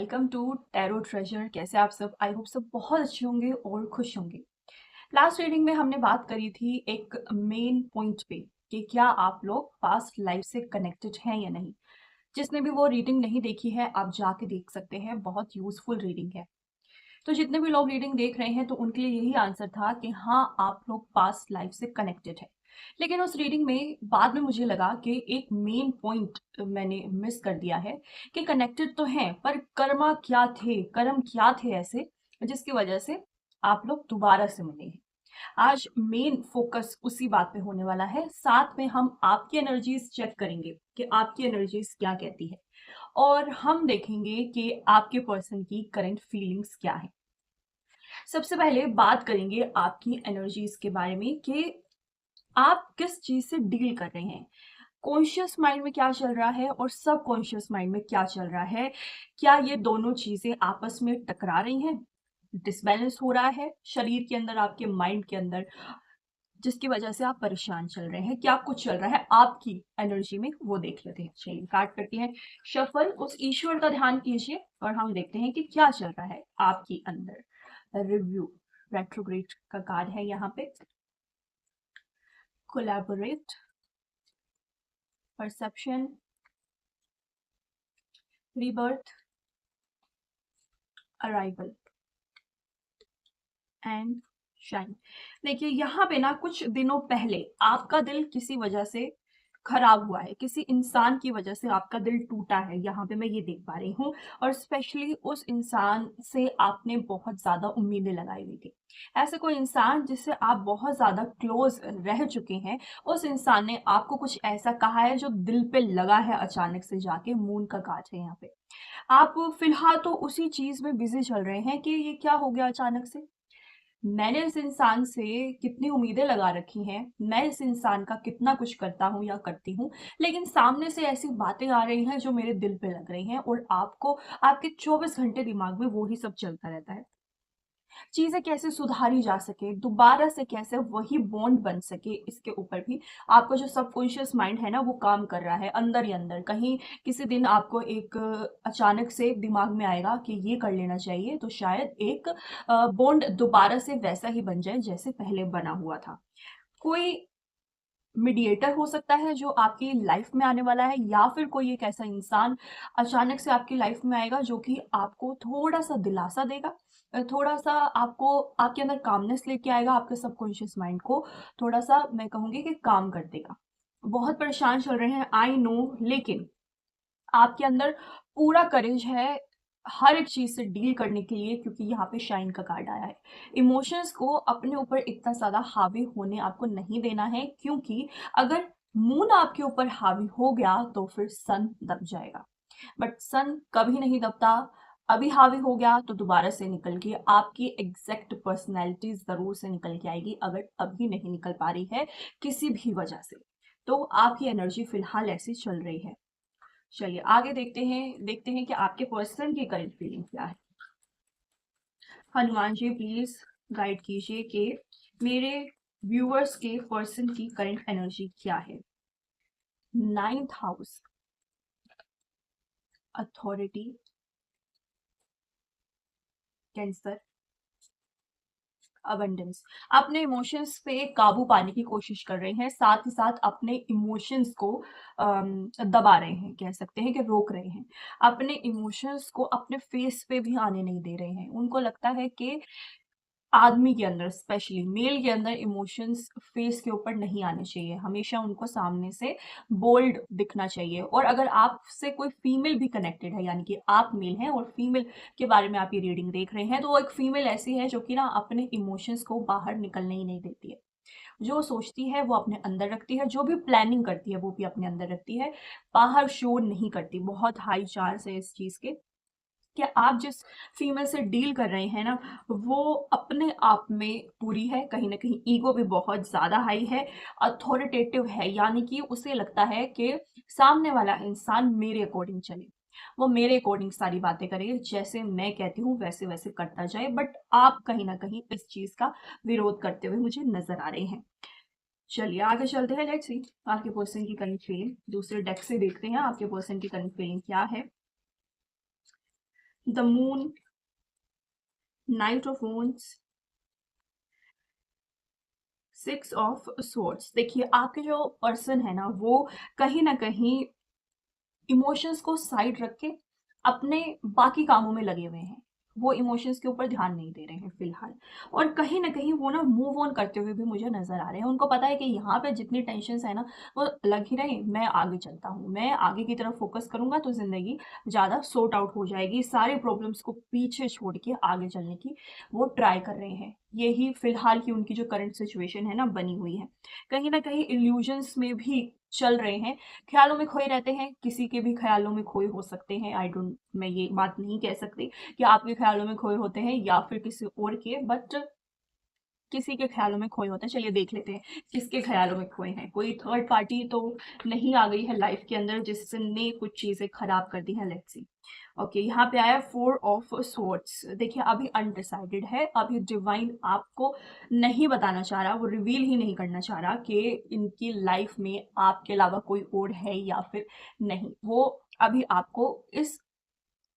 Welcome to tarot treasure. कैसे आप सब? आई होप सब बहुत अच्छे होंगे और खुश होंगे। लास्ट रीडिंग में हमने बात करी थी एक मेन पॉइंट पे कि क्या आप लोग पास्ट लाइफ से कनेक्टेड हैं या नहीं। जिसने भी वो रीडिंग नहीं देखी है आप जाके देख सकते हैं, बहुत यूजफुल रीडिंग है। तो जितने भी लोग रीडिंग देख रहे हैं तो उनके लिए यही आंसर था कि हाँ, आप लोग पास्ट लाइफ से कनेक्टेड है। लेकिन उस रीडिंग में बाद में मुझे लगा कि एक मेन पॉइंट मैंने मिस कर दिया है कि कनेक्टेड तो हैं पर कर्म क्या थे ऐसे जिसकी वजह से आप लोग दोबारा से मिले हैं। आज मेन फोकस उसी बात पे होने वाला है। साथ में हम आपकी एनर्जीज चेक करेंगे कि आपकी एनर्जीज क्या कहती है, और हम देखेंगे कि आपके पर्सन की करंट फीलिंग्स क्या है। सबसे पहले बात करेंगे आपकी एनर्जीज के बारे में कि आप किस चीज से डील कर रहे हैं। कॉन्शियस माइंड में क्या चल रहा है और सब कॉन्शियस माइंड में क्या चल रहा है। क्या ये दोनों चीजें आपस में टकरा रही हैं, डिसबैलेंस हो रहा है शरीर के अंदर, आपके माइंड के अंदर, जिसकी वजह से आप परेशान चल रहे हैं। क्या कुछ चल रहा है आपकी एनर्जी में, वो देख लेते हैं। चलिए कार्ड करते हैं शफल। उस ईश्वर का ध्यान कीजिए और हम देखते हैं कि क्या चल रहा है आपकी अंदर। रिव्यू रेट्रोग्रेड का कार्ड है यहाँ पे। Collaborate, perception, rebirth, arrival and shine. देखिए यहाँ पे ना कुछ दिनों पहले आपका दिल किसी वजह से खराब हुआ है, किसी इंसान की वजह से आपका दिल टूटा है, यहाँ पे मैं ये देख पा रही हूँ। और स्पेशली उस इंसान से आपने बहुत ज्यादा उम्मीदें लगाई हुई थी। ऐसे कोई इंसान जिससे आप बहुत ज्यादा क्लोज रह चुके हैं, उस इंसान ने आपको कुछ ऐसा कहा है जो दिल पे लगा है अचानक से जाके। मून का कार्ड है यहाँ पे। आप फिलहाल तो उसी चीज में बिजी चल रहे हैं कि ये क्या हो गया अचानक से। मैंने इस इंसान से कितनी उम्मीदें लगा रखी हैं, मैं इस इंसान का कितना कुछ करता हूँ या करती हूँ, लेकिन सामने से ऐसी बातें आ रही हैं जो मेरे दिल पे लग रही हैं, और आपको आपके 24 घंटे दिमाग में वो ही सब चलता रहता है। चीजें कैसे सुधारी जा सके, दोबारा से कैसे वही बॉन्ड बन सके, इसके ऊपर भी आपका जो सबकॉन्शियस माइंड है ना, वो काम कर रहा है अंदर ही अंदर। कहीं किसी दिन आपको एक अचानक से दिमाग में आएगा कि ये कर लेना चाहिए, तो शायद एक बॉन्ड दोबारा से वैसा ही बन जाए जैसे पहले बना हुआ था। कोई मीडिएटर हो सकता है जो आपकी लाइफ में आने वाला है, या फिर कोई एक ऐसा इंसान अचानक से आपकी लाइफ में आएगा जो कि आपको थोड़ा सा दिलासा देगा, थोड़ा सा आपको आपके अंदर कामनेस लेके आएगा, आपके सबकॉन्शियस माइंड को थोड़ा सा मैं कहूंगी कि काम कर देगा। बहुत परेशान चल रहे हैं आई नो, लेकिन आपके अंदर पूरा करेज है हर एक चीज से डील करने के लिए, क्योंकि यहाँ पे शाइन का कार्ड आया है। इमोशंस को अपने ऊपर इतना ज्यादा हावी होने आपको नहीं देना है, क्योंकि अगर मून आपके ऊपर हावी हो गया तो फिर सन दब जाएगा। बट सन कभी नहीं दबता। अभी हावी हो गया तो दोबारा से निकल के आपकी एग्जैक्ट पर्सनैलिटी जरूर से निकल के आएगी। अगर अभी नहीं निकल पा रही है किसी भी वजह से, तो आपकी एनर्जी फिलहाल ऐसी चल रही है। चलिए आगे देखते हैं कि आपके पर्सन की करंट फीलिंग क्या है। हनुमान जी प्लीज गाइड कीजिए कि मेरे व्यूअर्स के पर्सन की करंट एनर्जी क्या है। 9th house, authority, cancer, abundance. अपने इमोशंस पे काबू पाने की कोशिश कर रहे हैं, साथ ही साथ अपने इमोशंस को दबा रहे हैं, कह सकते हैं कि रोक रहे हैं। अपने इमोशंस को अपने फेस पे भी आने नहीं दे रहे हैं। उनको लगता है कि आदमी के अंदर, स्पेशली मेल के अंदर, इमोशंस फेस के ऊपर नहीं आने चाहिए, हमेशा उनको सामने से बोल्ड दिखना चाहिए। और अगर आपसे कोई फीमेल भी कनेक्टेड है, यानी कि आप मेल हैं और फीमेल के बारे में आप ये रीडिंग देख रहे हैं, तो वो एक फीमेल ऐसी है जो कि ना अपने इमोशंस को बाहर निकलने ही नहीं देती है। जो सोचती है वो अपने अंदर रखती है, जो भी प्लानिंग करती है वो भी अपने अंदर रखती है, बाहर शो नहीं करती। बहुत हाई चांस है इस चीज के कि आप जिस फीमेल से डील कर रहे हैं ना, वो अपने आप में पूरी है, कहीं ना कहीं ईगो भी बहुत ज्यादा हाई है, अथॉरिटेटिव है, यानी कि उसे लगता है कि सामने वाला इंसान मेरे अकॉर्डिंग चले, वो मेरे अकॉर्डिंग सारी बातें करे, जैसे मैं कहती हूँ वैसे वैसे करता जाए। बट आप कहीं ना कहीं इस चीज का विरोध करते हुए मुझे नजर आ रहे हैं। चलिए आगे चलते हैं। लेट्स सी आपके पर्सन की करंट फीलिंग। दूसरे डेक से देखते हैं आपके पर्सन की करंट फीलिंग क्या है। The moon, night of wands, six of swords. देखिए आपके जो पर्सन है ना वो कहीं ना कहीं इमोशंस को साइड रख के अपने बाकी कामों में लगे हुए हैं। वो इमोशंस के ऊपर ध्यान नहीं दे रहे हैं फिलहाल। और कहीं ना कहीं वो ना मूव ऑन करते हुए भी मुझे नजर आ रहे हैं। उनको पता है कि यहाँ पे जितनी टेंशन है ना वो लग ही रहे, मैं आगे चलता हूँ, मैं आगे की तरफ फोकस करूंगा तो जिंदगी ज़्यादा सॉर्ट आउट हो जाएगी। सारे प्रॉब्लम्स को पीछे छोड़ के आगे चलने की वो ट्राई कर रहे हैं। यही फिलहाल की उनकी जो करंट सिचुएशन है ना बनी हुई है। कहीं ना कहीं इल्यूजन्स में भी चल रहे हैं, ख्यालों में खोए रहते हैं। किसी के भी ख्यालों में खोए हो सकते हैं, आई डोंट, मैं ये बात नहीं कह सकती कि आपके ख्यालों में खोए होते हैं या फिर किसी और के, बट किसी के ख्यालों में खोए होते हैं। चलिए देख लेते हैं किसके ख्यालों में खोए हैं। कोई थर्ड पार्टी तो नहीं आ गई है लाइफ के अंदर जिसने कुछ चीजें खराब कर दी हैं। Let's see. ओके, यहाँ पे आया फोर ऑफ स्वॉर्ड्स। देखिए अभी अनडिसाइडेड है, अभी डिवाइन आपको नहीं बताना चाह रहा, वो रिवील ही नहीं करना चाह रहा कि इनकी लाइफ में आपके अलावा कोई और है या फिर नहीं। वो अभी आपको इस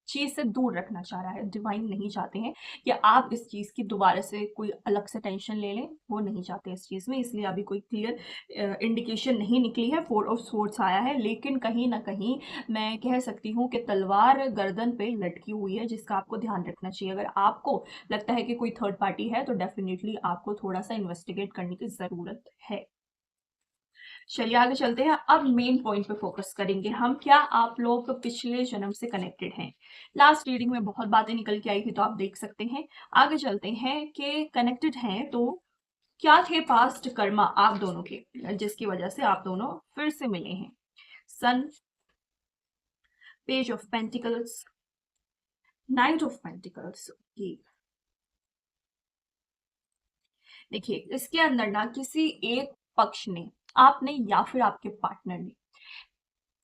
चीज से दूर रखना चाह रहा है। डिवाइन नहीं चाहते हैं कि आप इस चीज की दोबारा से कोई अलग से टेंशन ले लें, वो नहीं चाहते इस चीज में। इसलिए अभी कोई क्लियर इंडिकेशन नहीं निकली है। फोर ऑफ स्वॉर्ड्स आया है, लेकिन कहीं ना कहीं मैं कह सकती हूँ कि तलवार गर्दन पे लटकी हुई है जिसका आपको ध्यान रखना चाहिए। अगर आपको लगता है कि कोई थर्ड पार्टी है तो डेफिनेटली आपको थोड़ा सा इन्वेस्टिगेट करने की जरूरत है। चलिए आगे चलते हैं। अब मेन पॉइंट पे फोकस करेंगे हम, क्या आप लोग पिछले जन्म से कनेक्टेड हैं। लास्ट रीडिंग में बहुत बातें निकल के आई थी तो आप देख सकते हैं। आगे चलते हैं कि कनेक्टेड हैं तो क्या थे पास्ट कर्मा आप दोनों के, जिसकी वजह से आप दोनों फिर से मिले हैं। Sun, page of pentacles, knight of pentacles की। देखिए इसके अंदर ना किसी एक पक्ष ने, आपने या फिर आपके पार्टनर ने,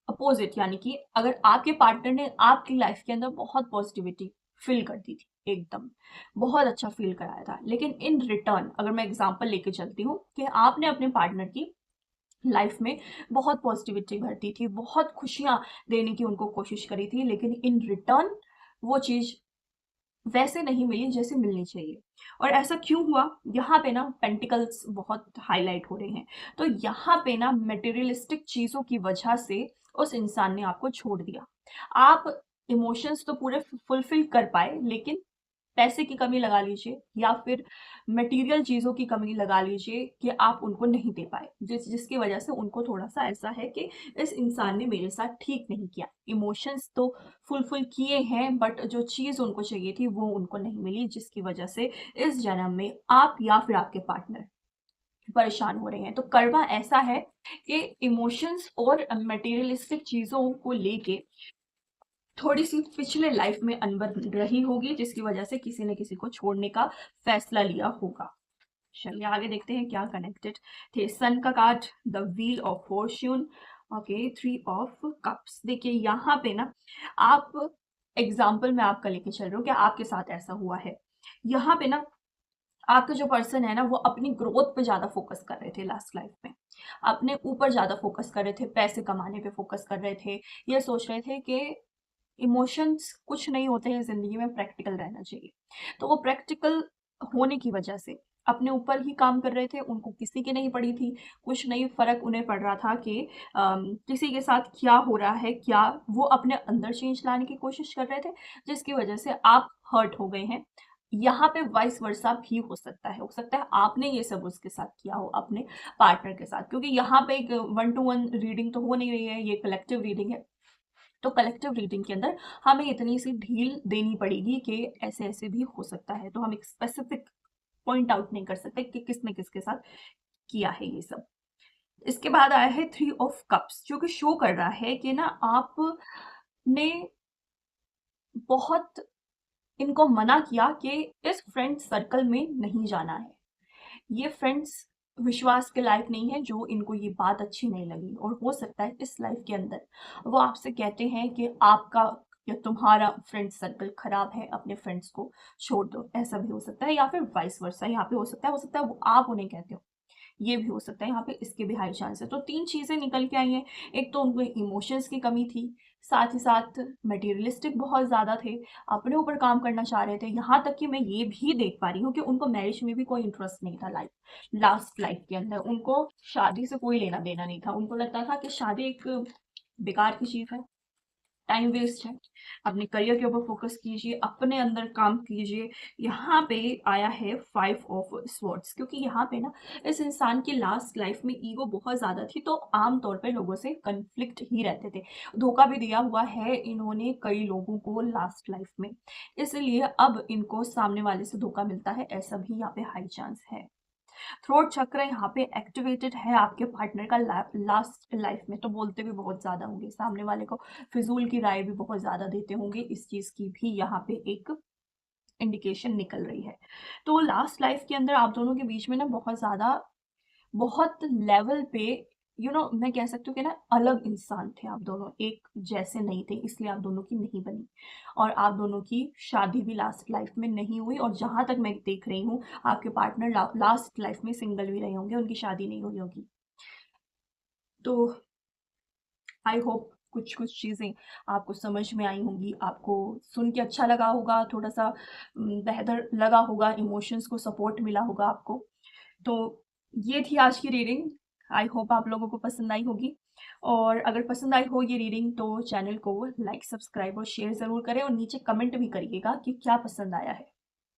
अपोजिट, यानी कि अगर आपके पार्टनर ने आपकी लाइफ के अंदर बहुत पॉजिटिविटी फील कर दी थी, एकदम बहुत अच्छा फील कराया था, लेकिन इन रिटर्न अगर मैं एग्जांपल लेके चलती हूँ कि आपने अपने पार्टनर की लाइफ में बहुत पॉजिटिविटी भरती थी, बहुत खुशियां देने की उनको कोशिश करी थी, लेकिन इन रिटर्न वो चीज वैसे नहीं मिली जैसे मिलनी चाहिए। और ऐसा क्यों हुआ, यहाँ पे ना पेंटिकल्स बहुत हाईलाइट हो रहे हैं। तो यहाँ पे ना मटेरियलिस्टिक चीजों की वजह से उस इंसान ने आपको छोड़ दिया। आप इमोशंस तो पूरे फुलफिल कर पाए, लेकिन पैसे की कमी लगा लीजिए या फिर मटेरियल चीजों की कमी लगा लीजिए कि आप उनको नहीं दे पाए, जिसकी वजह से उनको थोड़ा सा ऐसा है कि इस इंसान ने मेरे साथ ठीक नहीं किया। इमोशंस तो फुलफिल किए हैं बट जो चीज उनको चाहिए थी वो उनको नहीं मिली, जिसकी वजह से इस जन्म में आप या फिर आपके पार्टनर परेशान हो रहे हैं। तो कर्मा ऐसा है कि इमोशंस और मटेरियलिस्टिक चीजों को लेके थोड़ी सी पिछले लाइफ में अनबन रही होगी, जिसकी वजह से किसी ने किसी को छोड़ने का फैसला लिया होगा। चलिए आगे देखते हैं क्या कनेक्टेड थे। सन का card, the wheel of Fortune, okay, three of cups. देखिए यहाँ पे ना आप, एग्जाम्पल मैं आपका लेके चल रही हूँ कि आपके साथ ऐसा हुआ है। यहाँ पे ना आपका जो पर्सन है ना वो अपनी ग्रोथ पे ज्यादा फोकस कर रहे थे लास्ट लाइफ में, अपने ऊपर ज्यादा फोकस कर रहे थे, पैसे कमाने पे फोकस कर रहे थे। ये सोच रहे थे कि इमोशंस कुछ नहीं होते हैं जिंदगी में, प्रैक्टिकल रहना चाहिए। तो वो प्रैक्टिकल होने की वजह से अपने ऊपर ही काम कर रहे थे, उनको किसी की नहीं पड़ी थी। कुछ नहीं फर्क उन्हें पड़ रहा था कि किसी के साथ क्या हो रहा है, क्या वो अपने अंदर चेंज लाने की कोशिश कर रहे थे, जिसकी वजह से आप हर्ट हो गए हैं। यहाँ पे वाइस वर्सा भी हो सकता है आपने ये सब उसके साथ किया हो अपने पार्टनर के साथ, क्योंकि यहाँ पे एक 1-to-1 रीडिंग तो हो नहीं रही है, ये कलेक्टिव रीडिंग है। तो कलेक्टिव रीडिंग के अंदर हमें इतनी सी ढील देनी पड़ेगी कि ऐसे ऐसे भी हो सकता है। तो हम एक स्पेसिफिक पॉइंट आउट नहीं कर सकते कि किसने किसके साथ किया है ये सब। इसके बाद आया है थ्री ऑफ कप्स, जो कि शो कर रहा है कि ना आपने बहुत इनको मना किया कि इस फ्रेंड सर्कल में नहीं जाना है। ये फ्रेंड्स विश्वास के लायक नहीं है, जो इनको ये बात अच्छी नहीं लगी। और हो सकता है इस लाइफ के अंदर वो आपसे कहते हैं कि आपका या तुम्हारा फ्रेंड सर्कल खराब है, अपने फ्रेंड्स को छोड़ दो। ऐसा भी हो सकता है, या फिर वाइस वर्सा यहाँ पे हो सकता है वो आप उन्हें कहते हो, ये भी हो सकता है। यहाँ पे इसके भी हाई चांस है। तो तीन चीजें निकल के आई हैं। एक तो उनको इमोशंस की कमी थी, साथ ही साथ मटेरियलिस्टिक बहुत ज़्यादा थे, अपने ऊपर काम करना चाह रहे थे। यहाँ तक कि मैं ये भी देख पा रही हूँ कि उनको मैरिज में भी कोई इंटरेस्ट नहीं था लास्ट लाइफ के अंदर। उनको शादी से कोई लेना देना नहीं था। उनको लगता था कि शादी एक बेकार की चीज़ है, टाइम वेस्ट है। अपने करियर के ऊपर फोकस कीजिए, अपने अंदर काम कीजिए। यहाँ पे आया है 5 ऑफ स्वॉर्ड्स, क्योंकि यहाँ पे ना इस इंसान की लास्ट लाइफ में ईगो बहुत ज़्यादा थी, तो आम तौर पे लोगों से कन्फ्लिक्ट ही रहते थे। धोखा भी दिया हुआ है इन्होंने कई लोगों को लास्ट लाइफ में, इसलिए अब इनको सामने वाले से धोखा मिलता है, ऐसा भी यहाँ पे हाई चांस है। थ्रोट चक्र यहाँ पे एक्टिवेटेड है आपके पार्टनर का लास्ट लाइफ में, तो बोलते भी बहुत ज़्यादा होंगे, सामने वाले को फिजूल की राय भी बहुत ज़्यादा देते होंगे। इस चीज़ की भी यहाँ पे एक इंडिकेशन निकल रही है। तो लास्ट लाइफ के अंदर आप दोनों के बीच में ना बहुत ज़्यादा, बहुत लेवल पे मैं कह सकती हूँ कि ना अलग इंसान थे आप दोनों, एक जैसे नहीं थे, इसलिए आप दोनों की नहीं बनी। और आप दोनों की शादी भी लास्ट लाइफ में नहीं हुई, और जहाँ तक मैं देख रही हूँ आपके पार्टनर लास्ट लाइफ में सिंगल भी रहे होंगे, उनकी शादी नहीं हुई होगी। तो आई होप कुछ कुछ चीज़ें आपको समझ में आई होंगी, आपको सुन के अच्छा लगा होगा, थोड़ा सा बेहतर लगा होगा, इमोशंस को सपोर्ट मिला होगा आपको। तो ये थी आज की रीडिंग। आई होप आप लोगों को पसंद आई होगी, और अगर पसंद आई हो ये रीडिंग तो चैनल को लाइक, सब्सक्राइब और शेयर ज़रूर करें, और नीचे कमेंट भी करिएगा कि क्या पसंद आया है।